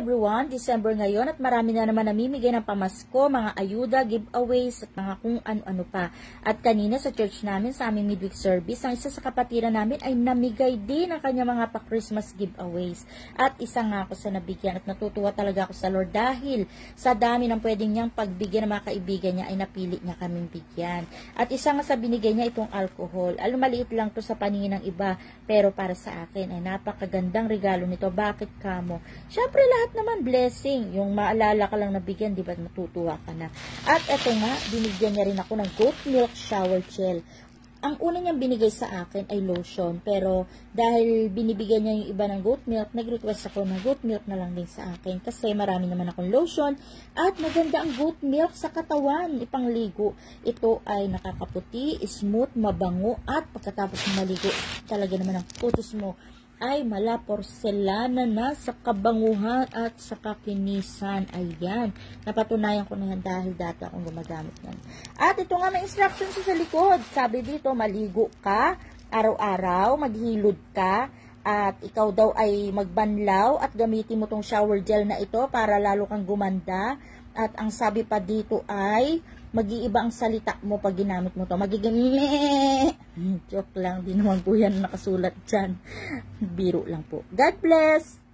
everyone! December ngayon at marami na naman namimigay ng pamasko, mga ayuda, giveaways at mga kung ano-ano pa. At kanina sa church namin, sa aming midweek service, ang isa sa kapatiran namin ay namigay din ang kanya mga pa-Christmas giveaways. At isa nga ako sa nabigyan at natutuwa talaga ako sa Lord dahil sa dami ng pwedeng niyang pagbigyan ng mga kaibigan niya ay napili niya kaming bigyan. At isa nga sa binigay niya itong alcohol. Maliit lang to sa paningin ng iba pero para sa akin ay napakagandang regalo nito. Bakit kamo? Siyempre lahat naman blessing. Yung maalala ka lang na bigyan, di ba matutuwa ka na. At eto nga, binigyan niya rin ako ng goat milk shower gel. Ang una niyang binigay sa akin ay lotion. Pero dahil binibigyan niya yung iba ng goat milk, nag-request ako ng goat milk na lang din sa akin. Kasi marami naman akong lotion. At maganda ang goat milk sa katawan, ipangligo. Ito ay nakakaputi, smooth, mabango. At pagkatapos ng maligo, talaga naman ang putos mo ay mala porselana na sa kabanguhan at sa kakinisan. Ayan. Napatunayan ko na yan dahil dati akong gumagamit yan. At ito nga may instructions sa likod. Sabi dito, maligo ka, araw-araw, maghilod ka, at ikaw daw ay magbanlaw at gamitin mo tong shower gel na ito para lalo kang gumanda. At ang sabi pa dito ay mag-iiba ang salita mo pag ginamit mo to. Magiging meh. Joke lang. Di naman po yan nakasulat dyan. Biro lang po. God bless!